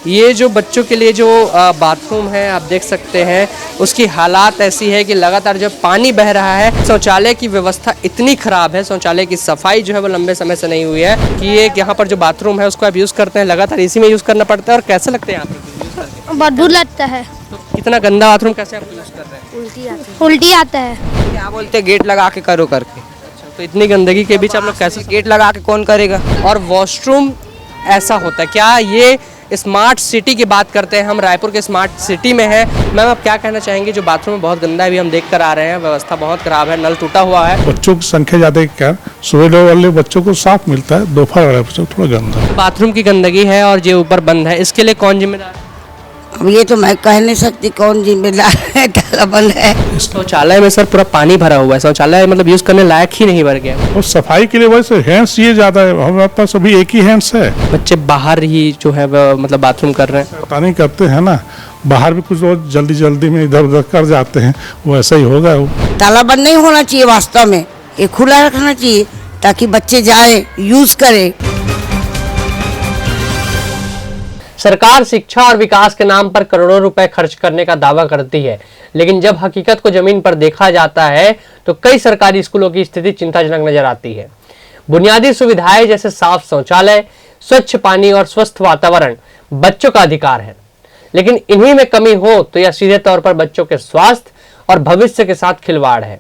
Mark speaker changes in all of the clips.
Speaker 1: ये जो बच्चों के लिए जो बाथरूम है आप देख सकते हैं, उसकी हालात ऐसी है कि लगातार जब पानी बह रहा है, शौचालय की व्यवस्था इतनी खराब है, शौचालय की सफाई जो है वो लंबे समय से नहीं हुई है कि ये यहाँ पर जो बाथरूम है उसको आप यूज़ करते हैं, लगातार इसी में यूज़ करना पड़ता है। और कैसे लगते हैं यहाँ पर यूज़ करके?
Speaker 2: बदबू लगता है।
Speaker 1: तो इतना गंदा बाथरूम कैसे आप यूज़ कर रहे हैं?
Speaker 2: उल्टी आता है।
Speaker 3: क्या बोलते हैं, गेट लगा के करो करके।
Speaker 1: तो इतनी गंदगी के बीच आप लोग कैसे?
Speaker 3: गेट लगा के कौन करेगा।
Speaker 1: और वॉशरूम ऐसा होता है क्या? ये स्मार्ट सिटी की बात करते हैं हम, रायपुर के स्मार्ट सिटी में है। मैम आप क्या कहना चाहेंगे? जो बाथरूम में बहुत गंदा है, अभी हम देख कर आ रहे हैं, व्यवस्था बहुत खराब है, नल टूटा हुआ है।
Speaker 4: बच्चों की संख्या ज़्यादा के कारण सुबह वाले बच्चों को साफ मिलता है, दोपहर वाले बच्चों को थोड़ा गंदा।
Speaker 1: बाथरूम की गंदगी है और ये ऊपर बंद है, इसके लिए कौन जिम्मेदार है?
Speaker 3: अब ये तो मैं कह नहीं सकती कौन जिम्मेदार है, ताला बंद है।
Speaker 1: शौचालय में सर पूरा पानी भरा हुआ है, शौचालय मतलब यूज करने लायक ही नहीं भर गया।
Speaker 4: और सफाई के लिए वैसे हैंड्स ये ज़्यादा है, हमारे पास अभी एक ही हैंड्स है।
Speaker 1: बच्चे बाहर ही जो है वो मतलब बाथरूम कर रहे हैं।
Speaker 4: पता नहीं करते हैं ना, बाहर भी कुछ लोग जल्दी जल्दी में इधर उधर कर जाते हैं, वो ऐसा ही होगा।
Speaker 3: ताला बंद नहीं होना चाहिए, वास्तव में ये खुला रखना चाहिए ताकि बच्चे जाए यूज करें।
Speaker 1: सरकार शिक्षा और विकास के नाम पर करोड़ों रुपए खर्च करने का दावा करती है, लेकिन जब हकीकत को जमीन पर देखा जाता है तो कई सरकारी स्कूलों की स्थिति चिंताजनक नजर आती है। बुनियादी सुविधाएं जैसे साफ शौचालय, स्वच्छ पानी और स्वस्थ वातावरण बच्चों का अधिकार है, लेकिन इन्हीं में कमी हो तो यह सीधे तौर पर बच्चों के स्वास्थ्य और भविष्य के साथ खिलवाड़ है।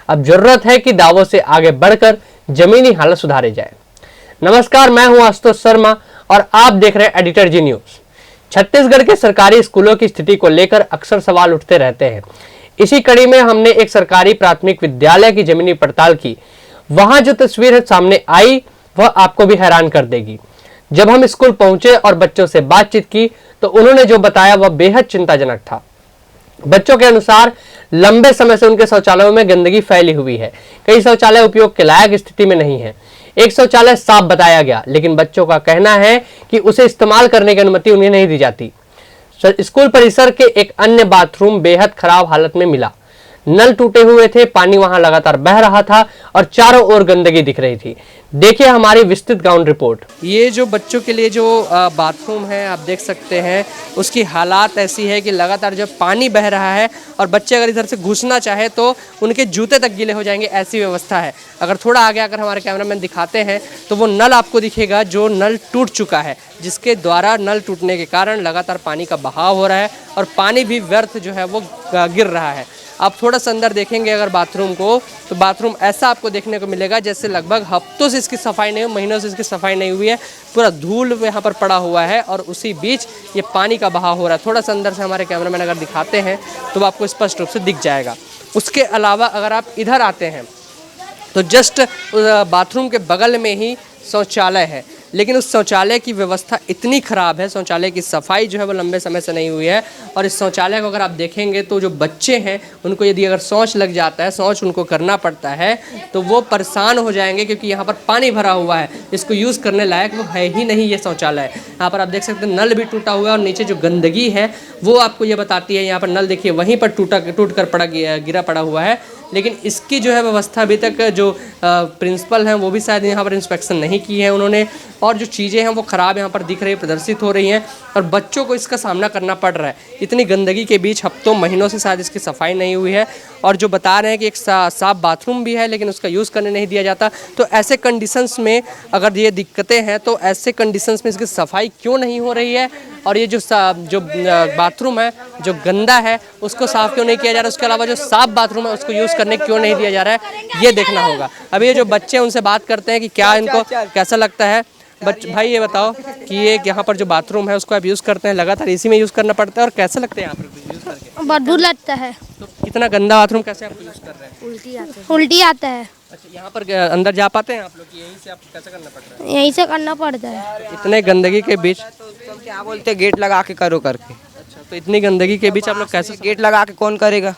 Speaker 1: अब जरूरत है कि दावों से आगे बढ़कर जमीनी हालत सुधारे जाए। नमस्कार, मैं हूं आशुतोष शर्मा और आप देख रहे हैं एडिटर जी न्यूज। छत्तीसगढ़ के सरकारी स्कूलों की स्थिति को लेकर अक्सर सवाल उठते रहते हैं। इसी कड़ी में हमने एक सरकारी प्राथमिक विद्यालय की जमीनी पड़ताल की। वहां जो तस्वीर सामने आई वह आपको भी हैरान कर देगी। जब हम स्कूल पहुंचे और बच्चों से बातचीत की तो उन्होंने जो बताया वह बेहद चिंताजनक था। बच्चों के अनुसार लंबे समय से उनके शौचालयों में गंदगी फैली हुई है। कई शौचालय उपयोग के लायक स्थिति में नहीं है। एक शौचालय साफ बताया गया, लेकिन बच्चों का कहना है कि उसे इस्तेमाल करने की अनुमति उन्हें नहीं दी जाती। स्कूल परिसर के एक अन्य बाथरूम बेहद खराब हालत में मिला। नल टूटे हुए थे, पानी वहां लगातार बह रहा था और चारों ओर गंदगी दिख रही थी। देखिए हमारी विस्तृत ग्राउंड रिपोर्ट। ये जो बच्चों के लिए जो बाथरूम है आप देख सकते हैं, उसकी हालात ऐसी है कि लगातार जब पानी बह रहा है और बच्चे अगर इधर से घुसना चाहे तो उनके जूते तक गीले हो जाएंगे, ऐसी व्यवस्था है। अगर थोड़ा आगे आकर हमारे कैमरामैन दिखाते हैं तो वो नल आपको दिखेगा जो नल टूट चुका है, जिसके द्वारा नल टूटने के कारण लगातार पानी का बहाव हो रहा है और पानी भी व्यर्थ जो है वो गिर रहा है। आप थोड़ा सा अंदर देखेंगे अगर बाथरूम को, तो बाथरूम ऐसा आपको देखने को मिलेगा जैसे लगभग हफ्तों से इसकी सफाई नहीं हुई, महीनों से इसकी सफाई नहीं हुई है। पूरा धूल यहाँ पर पड़ा हुआ है और उसी बीच ये पानी का बहाव हो रहा है। थोड़ा सा अंदर से हमारे कैमरामैन अगर दिखाते हैं तो आपको स्पष्ट रूप से दिख जाएगा। उसके अलावा अगर आप इधर आते हैं तो जस्ट बाथरूम के बगल में ही शौचालय है, लेकिन उस शौचालय की व्यवस्था इतनी ख़राब है, शौचालय की सफाई जो है वो लंबे समय से नहीं हुई है। और इस शौचालय को अगर आप देखेंगे तो जो बच्चे हैं उनको यदि अगर शौच लग जाता है, शौच उनको करना पड़ता है तो वो परेशान हो जाएंगे, क्योंकि यहाँ पर पानी भरा हुआ है, इसको यूज़ करने लायक वो है ही नहीं ये शौचालय। यहाँ पर आप देख सकते हैं नल भी टूटा हुआ है और नीचे जो गंदगी है वो आपको ये बताती है। यहाँ पर नल देखिए वहीं पर टूट कर गिरा पड़ा हुआ है, लेकिन इसकी जो है व्यवस्था अभी तक जो प्रिंसिपल हैं वो भी शायद यहाँ पर इंस्पेक्शन नहीं की है उन्होंने, और जो चीज़ें हैं वो ख़राब यहाँ पर दिख रही है, प्रदर्शित हो रही हैं और बच्चों को इसका सामना करना पड़ रहा है। इतनी गंदगी के बीच हफ्तों महीनों से शायद इसकी सफाई नहीं हुई है और जो बता रहे हैं कि एक साफ बाथरूम भी है लेकिन उसका यूज़ करने नहीं दिया जाता। तो ऐसे कंडीशंस में अगर ये दिक्कतें हैं तो ऐसे कंडीशंस में इसकी सफाई क्यों नहीं हो रही है और ये जो बाथरूम है जो गंदा है उसको साफ़ क्यों नहीं किया जा रहा है, उसके अलावा जो साफ बाथरूम है उसको यूज़ करने क्यों नहीं दिया जा रहा है, ये देखना होगा। अभी ये जो बच्चे उनसे बात करते हैं कि क्या इनको कैसा लगता है। भाई ये बताओ कि ये यहाँ पर जो बाथरूम है उसको आप यूज़ करते हैं, लगातार इसी में यूज़ करना पड़ता है और कैसा लगता है यहाँ पर यूज़ करके?
Speaker 2: बदबू लगता है।
Speaker 1: तो इतना गंदा बाथरूम कैसे आप यूज़ कर रहे हैं?
Speaker 2: उल्टी आता है।
Speaker 1: अच्छा, यहाँ पर अंदर जा पाते हैं आप लोग? यहीं से आपको कैसे करना पड़ रहा है?
Speaker 2: यहीं से करना पड़ता है।
Speaker 1: इतने गंदगी के बीच
Speaker 3: तो क्या बोलते हैं, गेट लगा के करो करके।
Speaker 1: अच्छा, तो इतनी गंदगी के बीच आप लोग कैसे?
Speaker 3: गेट लगा के कौन करेगा।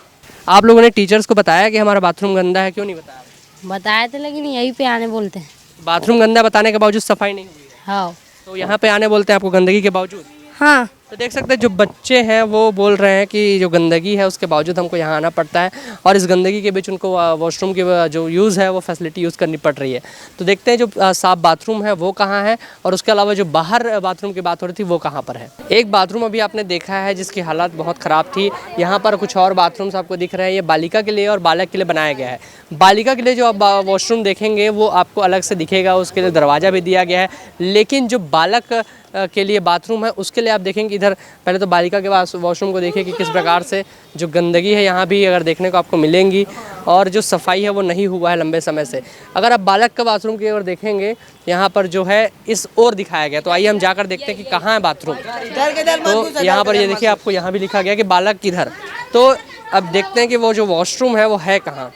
Speaker 1: आप लोगों ने टीचर्स को बताया कि हमारा बाथरूम गंदा है? क्यों नहीं बताया?
Speaker 2: बताए थे लेकिन यहीं पे आने बोलते हैं।
Speaker 1: बाथरूम गंदा बताने के बावजूद सफाई नहीं हुई है?
Speaker 2: हाँ।
Speaker 1: तो यहाँ पे आने बोलते हैं आपको गंदगी के बावजूद?
Speaker 2: हाँ।
Speaker 1: तो देख सकते हैं जो बच्चे हैं वो बोल रहे हैं कि जो गंदगी है उसके बावजूद हमको यहाँ आना पड़ता है और इस गंदगी के बीच उनको वॉशरूम की जो यूज़ है वो फैसिलिटी यूज़ करनी पड़ रही है। तो देखते हैं जो साफ बाथरूम है वो कहाँ है और उसके अलावा जो बाहर बाथरूम की बात हो रही थी वो कहाँ पर है। एक बाथरूम अभी आपने देखा है जिसकी हालत बहुत ख़राब थी। यहाँ पर कुछ और बाथरूम्स आपको दिख रहे हैं। ये बालिका के लिए और बालक के लिए बनाया गया है। बालिका के लिए जो आप वॉशरूम देखेंगे वो आपको अलग से दिखेगा, उसके लिए दरवाज़ा भी दिया गया है। लेकिन जो बालक के लिए बाथरूम है उसके लिए आप देखेंगे इधर पहले तो बालिका के वॉशरूम को देखिए कि किस प्रकार से जो गंदगी है यहाँ भी अगर देखने को आपको मिलेंगी और जो सफाई है वो नहीं हुआ है लंबे समय से। अगर आप बालक का बाथरूम की ओर देखेंगे यहाँ पर जो है इस ओर दिखाया गया। तो आइए हम जाकर देखते हैं कि कहाँ है बाथरूम। तो यहाँ पर ये देखिए आपको यहाँ भी लिखा गया कि बालक किधर। तो अब देखते हैं कि वो जो वॉशरूम है वो है कहाँ।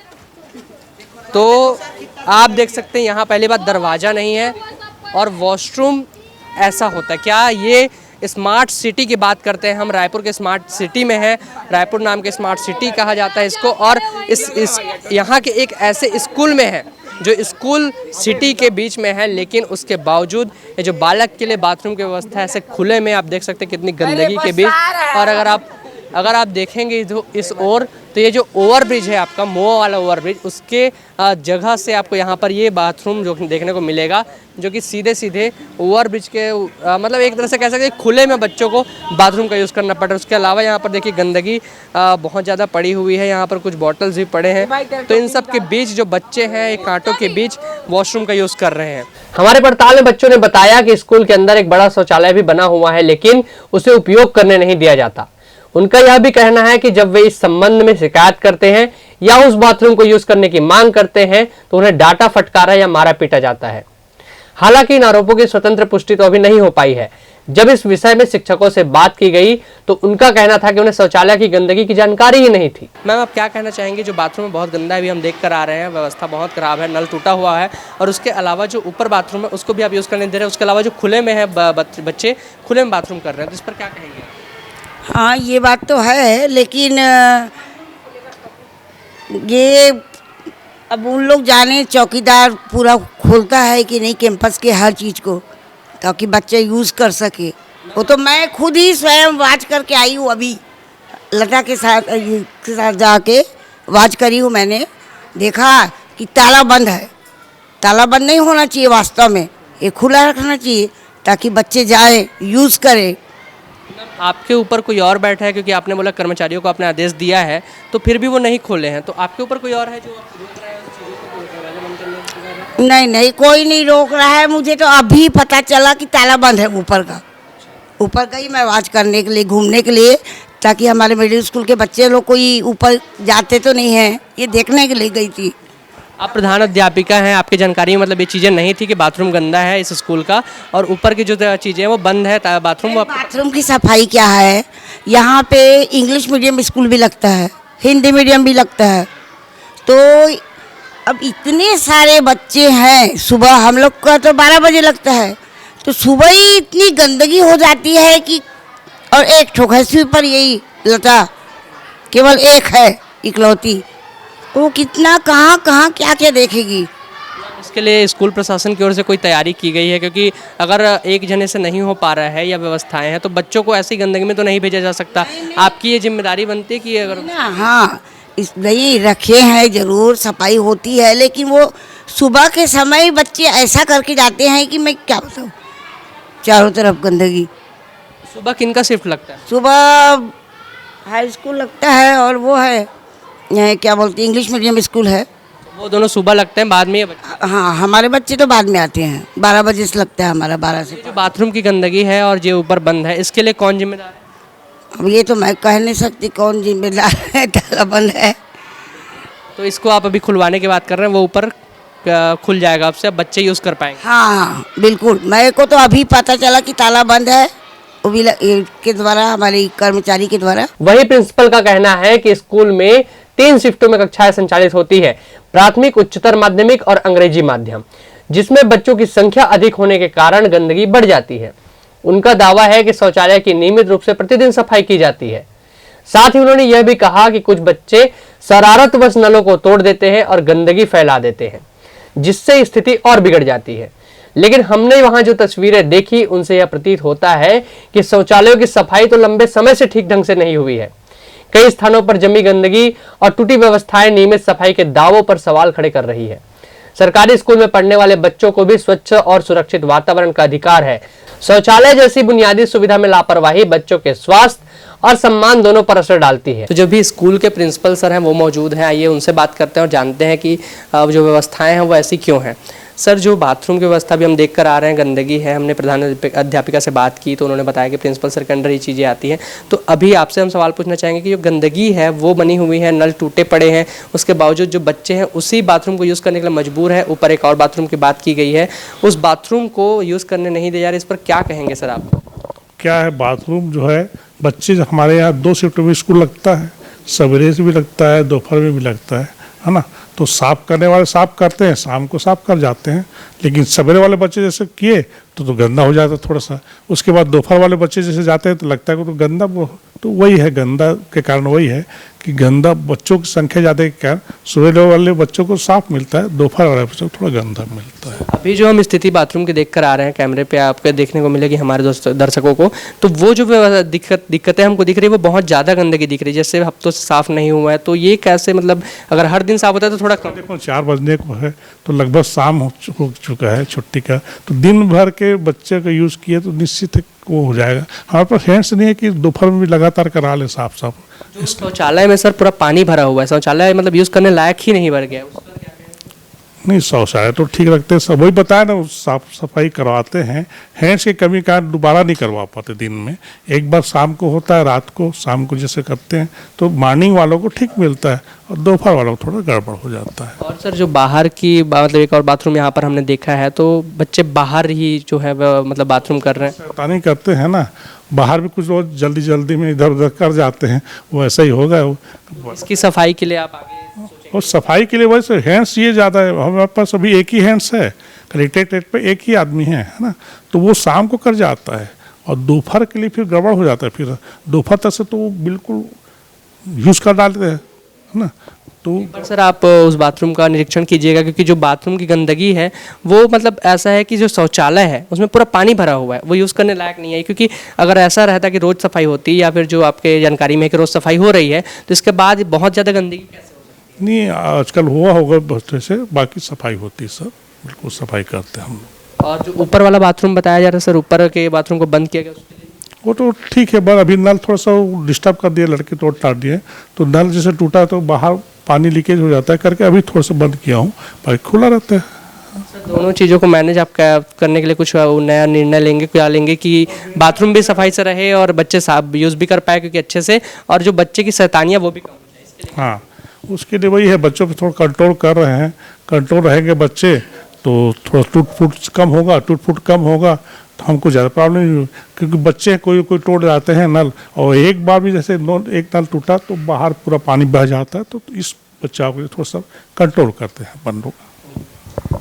Speaker 1: तो आप देख सकते हैं यहाँ पहली बात दरवाज़ा नहीं है और वॉशरूम ऐसा होता है। क्या ये स्मार्ट सिटी की बात करते हैं हम, रायपुर के स्मार्ट सिटी में है। रायपुर नाम के स्मार्ट सिटी कहा जाता है इसको। और इस यहाँ के एक ऐसे स्कूल में है जो स्कूल सिटी के बीच में है, लेकिन उसके बावजूद ये जो बालक के लिए बाथरूम की व्यवस्था ऐसे खुले में आप देख सकते हैं कितनी गंदगी के बीच। और अगर आप देखेंगे इस ओर तो ये जो ओवरब्रिज है आपका मोआ वाला ओवरब्रिज उसके जगह से आपको यहाँ पर ये बाथरूम जो देखने को मिलेगा जो कि सीधे सीधे ओवरब्रिज के मतलब एक तरह से कह सकते हैं खुले में बच्चों को बाथरूम का यूज़ करना पड़ रहा है। उसके अलावा यहाँ पर देखिए गंदगी बहुत ज़्यादा पड़ी हुई है। यहाँ पर कुछ बॉटल्स भी पड़े हैं। तो इन सब के बीच जो बच्चे हैं एक कांटों के बीच वॉशरूम का यूज़ कर रहे हैं। हमारे पड़ताल में बच्चों ने बताया कि स्कूल के अंदर एक बड़ा शौचालय भी बना हुआ है लेकिन उसे उपयोग करने नहीं दिया जाता। उनका यह भी कहना है कि जब वे इस संबंध में शिकायत करते हैं या उस बाथरूम को यूज करने की मांग करते हैं तो उन्हें डांटा फटकारा या मारा पीटा जाता है। हालांकि इन आरोपों की स्वतंत्र पुष्टि तो अभी नहीं हो पाई है। जब इस विषय में शिक्षकों से बात की गई तो उनका कहना था कि उन्हें शौचालय की गंदगी की जानकारी ही नहीं थी। मैम आप क्या कहना चाहेंगे? जो बाथरूम में बहुत गंदा है, अभी हम देख कर आ रहे हैं, व्यवस्था बहुत खराब है, नल टूटा हुआ है और उसके अलावा जो ऊपर बाथरूम है उसको भी आप यूज़ करने दे रहे हैं। उसके अलावा जो खुले में है बच्चे खुले में बाथरूम कर रहे हैं, तो इस पर क्या कहेंगे?
Speaker 3: हाँ ये बात तो है, लेकिन ये अब उन लोग जाने चौकीदार पूरा खोलता है कि नहीं कैंपस के हर चीज़ को, ताकि बच्चे यूज़ कर सके। वो तो मैं खुद ही स्वयं वाच करके आई हूँ, अभी लता के साथ जाके वाच करी हूँ। मैंने देखा कि ताला बंद है। ताला बंद नहीं होना चाहिए वास्तव में, ये खुला रखना चाहिए ताकि बच्चे जाए यूज़ करें।
Speaker 1: आपके ऊपर कोई और बैठा है, क्योंकि आपने बोला कर्मचारियों को आपने आदेश दिया है तो फिर भी वो नहीं खोले हैं, तो आपके ऊपर कोई और है जो रोक रहा है उस चीज़ों को, दरवाजा बंद करने का?
Speaker 3: नहीं कोई नहीं रोक रहा है। मुझे तो अभी पता चला कि ताला बंद है ऊपर का। ऊपर का ही मैं वाच करने के लिए, घूमने के लिए, ताकि हमारे मिडिल स्कूल के बच्चे लोग कोई ऊपर जाते तो नहीं हैं, ये देखने के लिए गई थी।
Speaker 1: आप प्रधान अध्यापिका हैं, आपकी जानकारी में मतलब ये चीज़ें नहीं थी कि बाथरूम गंदा है इस स्कूल का और ऊपर की जो चीज़ें हैं वो बंद है बाथरूम।
Speaker 3: बाथरूम की सफाई क्या है? यहाँ पे इंग्लिश मीडियम स्कूल भी लगता है, हिंदी मीडियम भी लगता है। तो अब इतने सारे बच्चे हैं, सुबह हम लोग का तो 12 बजे लगता है, तो सुबह ही इतनी गंदगी हो जाती है कि, और एक ठोक है स्वीपर, यही लता केवल एक है इकलौती, वो कितना कहाँ क्या देखेगी।
Speaker 1: इसके लिए स्कूल प्रशासन की ओर से कोई तैयारी की गई है? क्योंकि अगर एक जने से नहीं हो पा रहा है या व्यवस्थाएं हैं तो बच्चों को ऐसी गंदगी में तो नहीं भेजा जा सकता। आपकी ये जिम्मेदारी बनती है कि अगर
Speaker 3: ना, हाँ इस नहीं रखे हैं, ज़रूर सफाई होती है, लेकिन वो सुबह के समय बच्चे ऐसा करके जाते हैं कि मैं क्या बताऊँ, चारों तरफ गंदगी।
Speaker 1: सुबह किनका शिफ्ट लगता है?
Speaker 3: सुबह हाई स्कूल लगता है और वो है क्या बोलते हैं इंग्लिश मीडियम स्कूल है,
Speaker 1: वो दोनों सुबह लगते हैं, बाद में ये बच्चे?
Speaker 3: हाँ हमारे बच्चे तो बाद में आते हैं, 12 बजे से लगता है हमारा, 12 से।
Speaker 1: जो बाथरूम की गंदगी है और जो ऊपर बंद है, इसके लिए कौन जिम्मेदार है?
Speaker 3: अब ये तो मैं कह नहीं सकती कौन जिम्मेदार है, ताला बंद है।
Speaker 1: तो इसको आप अभी खुलवाने की बात कर रहे हैं, वो ऊपर खुल जाएगा आपसे, अब बच्चे यूज़ कर पाएंगे?
Speaker 3: हाँ बिल्कुल, मेरे को तो अभी पता चला कि ताला बंद है, वो भी के द्वारा, हमारे कर्मचारी के द्वारा।
Speaker 1: वही प्रिंसिपल का कहना है कि स्कूल में 3 शिफ्टों में कक्षाएं संचालित होती है, प्राथमिक, उच्चतर माध्यमिक और अंग्रेजी माध्यम, जिसमें बच्चों की संख्या अधिक होने के कारण गंदगी बढ़ जाती है। उनका दावा है कि शौचालय की नियमित रूप से प्रतिदिन सफाई की जाती है। साथ ही उन्होंने यह भी कहा कि कुछ बच्चे शरारतवश नलों को तोड़ देते हैं और गंदगी फैला देते हैं, जिससे स्थिति और बिगड़ जाती है। लेकिन हमने वहां जो तस्वीरें देखी उनसे यह प्रतीत होता है कि शौचालयों की सफाई तो लंबे समय से ठीक ढंग से नहीं हुई है। कई स्थानों पर जमी गंदगी और टूटी व्यवस्थाएं नियमित सफाई के दावों पर सवाल खड़े कर रही है। सरकारी स्कूल में पढ़ने वाले बच्चों को भी स्वच्छ और सुरक्षित वातावरण का अधिकार है। शौचालय जैसी बुनियादी सुविधा में लापरवाही बच्चों के स्वास्थ्य और सम्मान दोनों पर असर डालती है। तो जो भी स्कूल के प्रिंसिपल सर हैं वो मौजूद हैं, आइए उनसे बात करते हैं और जानते हैं कि जो व्यवस्थाएं हैं वो ऐसी क्यों हैं। सर, जो बाथरूम की व्यवस्था भी हम देख कर आ रहे हैं, गंदगी है, हमने प्रधान अध्यापिका से बात की तो उन्होंने बताया कि प्रिंसिपल सर के अंडर ये चीज़ें आती हैं। तो अभी आपसे हम सवाल पूछना चाहेंगे कि जो गंदगी है वो बनी हुई है, नल टूटे पड़े हैं, उसके बावजूद जो बच्चे हैं उसी बाथरूम को यूज़ करने के लिए मजबूर है। ऊपर एक और बाथरूम की बात की गई है, उस बाथरूम को यूज़ करने नहीं दिया जा रहा, इस पर क्या कहेंगे सर आप?
Speaker 4: क्या है, बाथरूम जो है बच्चे हमारे यहाँ 2 शिफ्ट में स्कूल लगता है, सवेरे से भी लगता है, दोपहर में भी लगता है ना। तो साफ़ करने वाले साफ़ करते हैं, शाम को साफ़ कर जाते हैं, लेकिन सवेरे वाले बच्चे जैसे किए तो गंदा हो जाता है थोड़ा सा। उसके बाद दोपहर वाले बच्चे जैसे जाते हैं तो लगता है कि तो गंदा, तो वही है, गंदा के कारण वही है कि गंदा बच्चों की संख्या ज़्यादा के कारण सवेरे वाले बच्चों को साफ मिलता है, दोपहर वाले बच्चों को थोड़ा गंदा मिलता है।
Speaker 1: अभी जो हम स्थिति बाथरूम की देख कर आ रहे हैं, कैमरे पे आपको देखने को मिलेगी हमारे दर्शकों को, तो वो जो दिक्कतें हमको दिख रही है वो बहुत ज़्यादा गंदगी दिख रही है, जैसे हफ्तों से साफ़ नहीं हुआ है। तो ये कैसे, मतलब अगर हर दिन साफ होता है तो थोड़ा कम।
Speaker 4: देखो 4 बजने को है तो लगभग शाम हो चुका है छुट्टी का, तो दिन भर के बच्चे का यूज़ किए तो निश्चित वो हो जाएगा। हमारे पास हैंड्स नहीं है कि दोपहर में भी लगातार करा ले साफ।
Speaker 1: शौचालय में सर पूरा पानी भरा हुआ है, शौचालय मतलब यूज़ करने लायक ही नहीं भर गया है।
Speaker 4: नहीं, शौचालय तो ठीक रखते हैं सब, वही बताया ना, साफ सफाई करवाते हैं। हैंड्स की कमी का दोबारा नहीं करवा पाते दिन में, एक बार शाम को होता है, रात को शाम को जैसे करते हैं तो मॉर्निंग वालों को ठीक मिलता है और दोपहर वालों को थोड़ा गड़बड़ हो जाता है।
Speaker 1: और सर जो बाहर की मतलब एक और बाथरूम यहाँ पर हमने देखा है तो बच्चे बाहर ही जो है मतलब बाथरूम कर रहे हैं,
Speaker 4: शैतानी करते हैं ना, बाहर भी कुछ लोग जल्दी में इधर उधर कर जाते हैं, वो ऐसा ही होगा।
Speaker 1: इसकी सफाई के लिए आप आगे
Speaker 4: और सफाई के लिए वैसे हैंड्स ये ज़्यादा है, हमारे पास अभी एक ही हैंड्स है, कलेक्ट्रेट पे एक ही आदमी है ना, तो वो शाम को कर जाता है और दोपहर के लिए फिर गड़बड़ हो जाता है, फिर दोपहर तक से तो वो बिल्कुल यूज़ कर डालते हैं ना। तो
Speaker 1: पर सर आप उस बाथरूम का निरीक्षण कीजिएगा, क्योंकि जो बाथरूम की गंदगी है वो मतलब ऐसा है कि जो शौचालय है उसमें पूरा पानी भरा हुआ है, वो यूज़ करने लायक नहीं है। क्योंकि अगर ऐसा रहता कि रोज़ सफाई होती या फिर जो आपके जानकारी में है कि रोज़ सफाई हो रही है तो इसके बाद बहुत ज़्यादा गंदगी कैसे?
Speaker 4: नहीं, आजकल हुआ होगा बच्चे से, बाकी सफाई होती है, सब बिल्कुल सफाई करते हैं हम लोग।
Speaker 1: और जो ऊपर वाला बाथरूम बताया जा रहा है सर, ऊपर के बाथरूम को बंद किया गया उसके लिए?
Speaker 4: वो तो ठीक है, बस अभी नल थोड़ा सा डिस्टर्ब कर दिया, लड़के तोड़ टाट दिए, तो नल जैसे टूटा तो बाहर पानी लीकेज हो जाता है करके अभी थोड़ा सा बंद किया हूँ, बाकी खुला रहता है।
Speaker 1: सर दोनों चीज़ों को मैनेज आप करने के लिए कुछ नया निर्णय लेंगे, क्या लेंगे कि बाथरूम भी सफाई से रहे और बच्चे साफ यूज़ भी कर पाए क्योंकि अच्छे से, और जो बच्चे की शैतानियाँ वो भी कम हो जाए?
Speaker 4: हाँ, उसके लिए वही है, बच्चों पे थोड़ा कंट्रोल कर रहे हैं, कंट्रोल रहेंगे बच्चे तो थोड़ा टूट फूट कम होगा तो हमको ज़्यादा प्रॉब्लम नहीं होगी, क्योंकि बच्चे कोई तोड़ जाते हैं नल, और एक बार भी जैसे एक नल टूटा तो बाहर पूरा पानी बह जाता है, तो इस बच्चा को थोड़ा सा कंट्रोल करते हैं अपन लोग।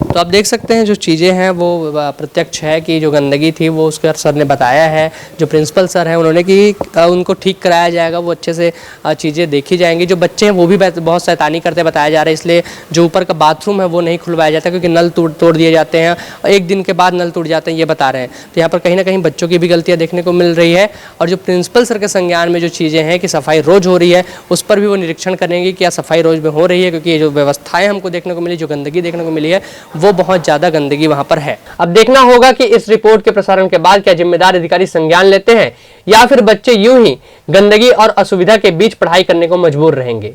Speaker 1: तो आप देख सकते हैं जो चीज़ें हैं वो प्रत्यक्ष है कि जो गंदगी थी वो उसके सर ने बताया है, जो प्रिंसिपल सर हैं उन्होंने कि उनको ठीक कराया जाएगा, वो अच्छे से चीज़ें देखी जाएंगी। जो बच्चे हैं वो भी बहुत शैतानी करते बताया जा रहा है, इसलिए जो ऊपर का बाथरूम है वो नहीं खुलवाया जाता क्योंकि नल तोड़ दिए जाते हैं और एक दिन के बाद नल टूट जाते हैं, ये बता रहे हैं। तो यहाँ पर कहीं ना कहीं बच्चों की भी गलतियाँ देखने को मिल रही है, और जो प्रिंसिपल सर के संज्ञान में जो चीज़ें हैं कि सफाई रोज़ हो रही है उस पर भी वो निरीक्षण करेंगे कि क्या सफाई रोज़ में हो रही है, क्योंकि जो व्यवस्थाएँ हमको देखने को मिली, जो गंदगी देखने को मिली है वो बहुत ज़्यादा गंदगी वहां पर है। अब देखना होगा कि इस रिपोर्ट के प्रसारण के बाद क्या जिम्मेदार अधिकारी संज्ञान लेते हैं या फिर बच्चे यूं ही गंदगी और असुविधा के बीच पढ़ाई करने को मजबूर रहेंगे।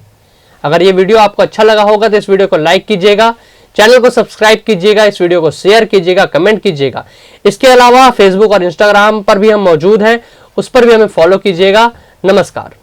Speaker 1: अगर ये वीडियो आपको अच्छा लगा होगा तो इस वीडियो को लाइक कीजिएगा, चैनल को सब्सक्राइब कीजिएगा, इस वीडियो को शेयर कीजिएगा, कमेंट कीजिएगा। इसके अलावा फेसबुक और इंस्टाग्राम पर भी हम मौजूद हैं, उस पर भी हमें फॉलो कीजिएगा। नमस्कार।